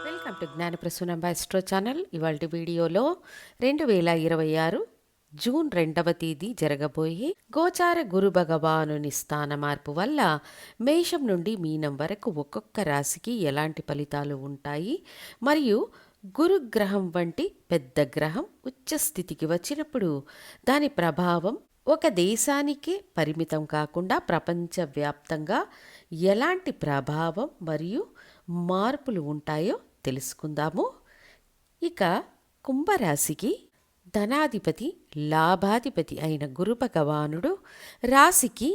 Welcome to Gnanaprasunam astro channel. ఇవాళ వీడియోలో 2026 June 2వ తేదీ జరగబోయే గోచార గురు భగవానుని స్థాన మార్పు వల్ల మేషం నుండి మీనం వరకు ఒక్కొక్క రాశికి ఎలాంటి ఫలితాలు ఉంటాయి, మరియు గురుగ్రహం వంటి పెద్ద గ్రహం ఉచ్చ స్థితికి వచ్చినప్పుడు దాని ప్రభావం ఒక దేశానికే పరిమితం కాకుండా ప్రపంచవ్యాప్తంగా ఎలాంటి ప్రభావం మరియు మార్పులు ఉంటాయో తెలుసుకుందాము. ఇక కుంభరాశికి ధనాధిపతి లాభాధిపతి అయిన గురు భగవానుడు రాశికి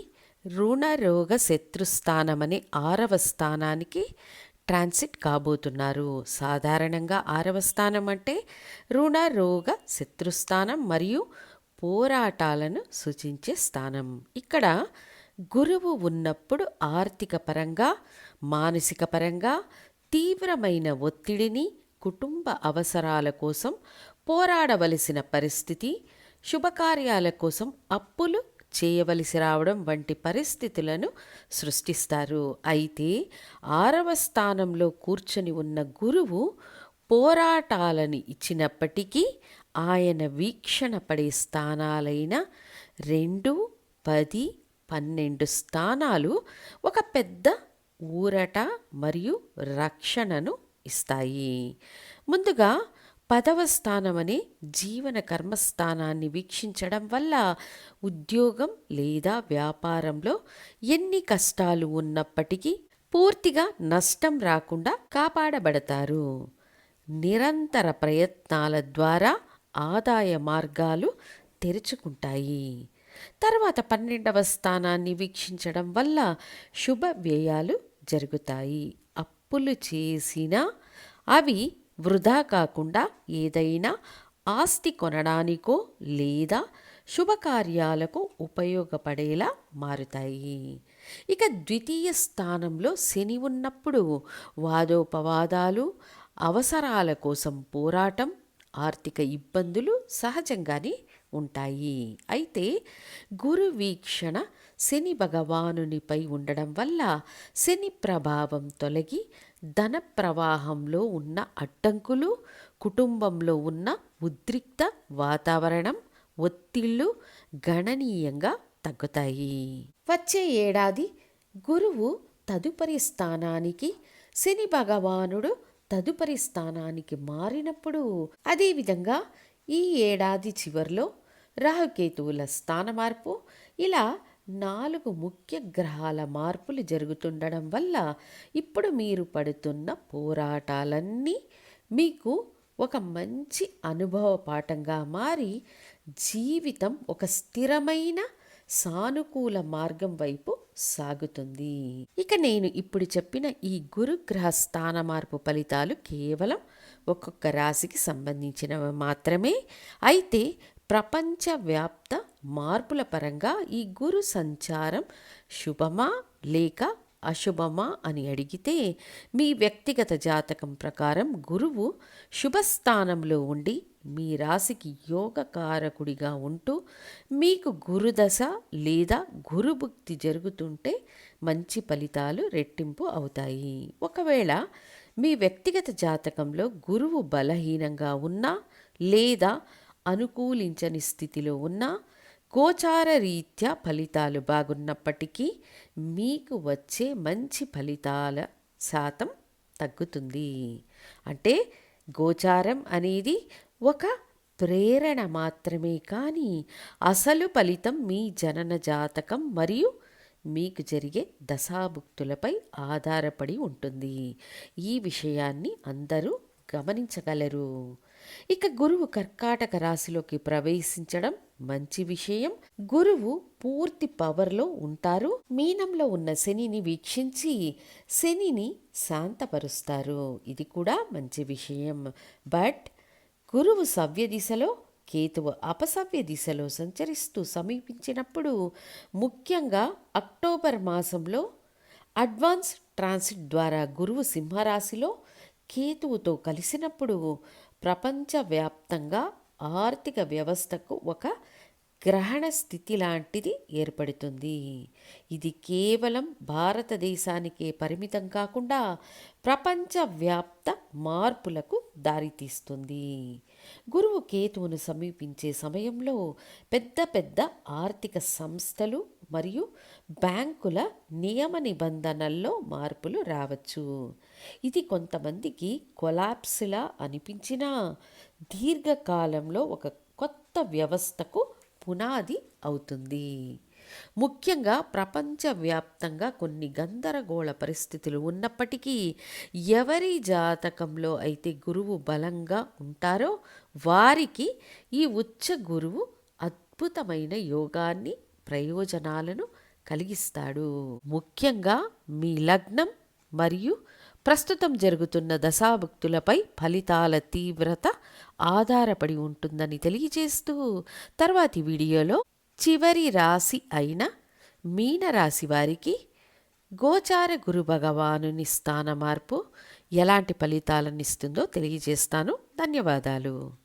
రుణ రోగ శత్రుస్థానమనే 6వ స్థానానికి ట్రాన్సిట్ కాబోతున్నారు. సాధారణంగా 6వ స్థానం అంటే రుణ రోగ శత్రుస్థానం మరియు పోరాటాలను సూచించే స్థానం. ఇక్కడ గురువు ఉన్నప్పుడు ఆర్థిక పరంగా మానసిక పరంగా తీవ్రమైన ఒత్తిడిని, కుటుంబ అవసరాల కోసం పోరాడవలసిన పరిస్థితి, శుభకార్యాల కోసం అప్పులు చేయవలసి రావడం వంటి పరిస్థితులను సృష్టిస్తారు. అయితే 6వ స్థానంలో కూర్చొని ఉన్న గురువు పోరాటాలని ఇచ్చినప్పటికీ ఆయన వీక్షణ పడే స్థానాలైన 2, 10, 12 స్థానాలు ఒక పెద్ద ఊరట మరియు రక్షణను ఇస్తాయి. ముందుగా 10వ స్థానం అనే జీవన కర్మస్థానాన్ని వీక్షించడం వల్ల ఉద్యోగం లేదా వ్యాపారంలో ఎన్ని కష్టాలు ఉన్నప్పటికీ పూర్తిగా నష్టం రాకుండా కాపాడబడతారు. నిరంతర ప్రయత్నాల ద్వారా ఆదాయ మార్గాలు తెరుచుకుంటాయి. తర్వాత 12వ స్థానాన్ని వీక్షించడం వల్ల శుభ వ్యయాలు జరుగుతాయి. అప్పులు చేసినా అవి వృధా కాకుండా ఏదైనా ఆస్తి కొనడానికో లేదా శుభకార్యాలకు ఉపయోగపడేలా మారుతాయి. ఇక ద్వితీయ స్థానంలో శని ఉన్నప్పుడు వాదోపవాదాలు, అవసరాల కోసం పోరాటం, ఆర్థిక ఇబ్బందులు సహజంగానే ఉంటాయి. అయితే గురు వీక్షణ శని భగవానునిపై ఉండడం వల్ల శని ప్రభావం తొలగి ధన ప్రవాహంలో ఉన్న అడ్డంకులు, కుటుంబంలో ఉన్న ఉద్రిక్త వాతావరణం, ఒత్తిళ్లు గణనీయంగా తగ్గుతాయి. వచ్చే ఏడాది గురువు తదుపరి స్థానానికి, శని భగవానుడు తదుపరి స్థానానికి మారినప్పుడు, అదేవిధంగా ఈ ఏడాది చివరిలో రాహుకేతువుల స్థాన మార్పు, ఇలా 4 ముఖ్య గ్రహాల మార్పులు జరుగుతుండడం వల్ల ఇప్పుడు మీరు పడుతున్న పోరాటాలన్నీ మీకు ఒక మంచి అనుభవ పాఠంగా మారి జీవితం ఒక స్థిరమైన సానుకూల మార్గం వైపు సాగుతుంది. ఇక నేను ఇప్పుడు చెప్పిన ఈ గురుగ్రహ స్థాన మార్పు ఫలితాలు కేవలం ఒక్కొక్క రాశికి సంబంధించినవి మాత్రమే. అయితే ప్రపంచవ్యాప్త మార్పుల పరంగా ఈ గురు సంచారం శుభమా లేక అశుభమా అని అడిగితే, మీ వ్యక్తిగత జాతకం ప్రకారం గురువు శుభస్థానంలో ఉండి మీ రాశికి యోగకారకుడిగా ఉంటూ మీకు గురుదశ లేదా గురుభుక్తి జరుగుతుంటే మంచి ఫలితాలు రెట్టింపు అవుతాయి. ఒకవేళ మీ వ్యక్తిగత జాతకంలో గురువు బలహీనంగా ఉన్నా లేదా అనుకూలించని స్థితిలో ఉన్నా, గోచార రీత్యా ఫలితాలు బాగున్నప్పటికీ మీకు వచ్చే మంచి ఫలితాల శాతం తగ్గుతుంది. అంటే గోచారం అనేది ఒక ప్రేరణ మాత్రమే, కానీ అసలు ఫలితం మీ జనన జాతకం మరియు మీకు జరిగే దశాభుక్తులపై ఆధారపడి ఉంటుంది. ఈ విషయాన్ని అందరూ గమనించగలరు. ఇక గురువు కర్కాటక రాశిలోకి ప్రవేశించడం మంచి విషయం. గురువు పూర్తి పవర్లో ఉంటారు. మీనంలో ఉన్న శనిని వీక్షించి శనిని శాంతపరుస్తారు. ఇది కూడా మంచి విషయం. బట్ గురువు సవ్య దిశలో, కేతువు అపసవ్య దిశలో సంచరిస్తూ సమీపించినప్పుడు, ముఖ్యంగా అక్టోబర్ మాసంలో అడ్వాన్స్ ట్రాన్సిట్ ద్వారా గురువు సింహరాశిలో కేతువుతో కలిసినప్పుడు ప్రపంచవ్యాప్తంగా ఆర్థిక వ్యవస్థకు ఒక గ్రహణ స్థితి లాంటిది ఏర్పడుతుంది. ఇది కేవలం భారతదేశానికే పరిమితం కాకుండా ప్రపంచవ్యాప్త మార్పులకు దారితీస్తుంది. గురువు కేతువును సమీపించే సమయంలో పెద్ద పెద్ద ఆర్థిక సంస్థలు మరియు బ్యాంకుల నియమ నిబంధనల్లో మార్పులు రావచ్చు. ఇది కొంతమందికి కొలాప్స్లా అనిపించినా దీర్ఘకాలంలో ఒక కొత్త వ్యవస్థకు పునాది అవుతుంది. ముఖ్యంగా ప్రపంచవ్యాప్తంగా కొన్ని గందరగోళ పరిస్థితులు ఉన్నప్పటికీ ఎవరి జాతకంలో అయితే గురువు బలంగా ఉంటారో వారికి ఈ ఉచ్చ గురువు అద్భుతమైన యోగాన్ని, ప్రయోజనాలను కలిగిస్తాడు. ముఖ్యంగా మీ లగ్నం మరియు ప్రస్తుతం జరుగుతున్న దశాభుక్తులపై ఫలితాల తీవ్రత ఆధారపడి ఉంటుందని తెలియజేస్తూ తర్వాతి వీడియోలో చివరి రాశి అయిన మీనరాశి వారికి గోచార గురు భగవానుని స్థాన మార్పు ఎలాంటి ఫలితాలను ఇస్తుందో తెలియజేస్తాను. ధన్యవాదాలు.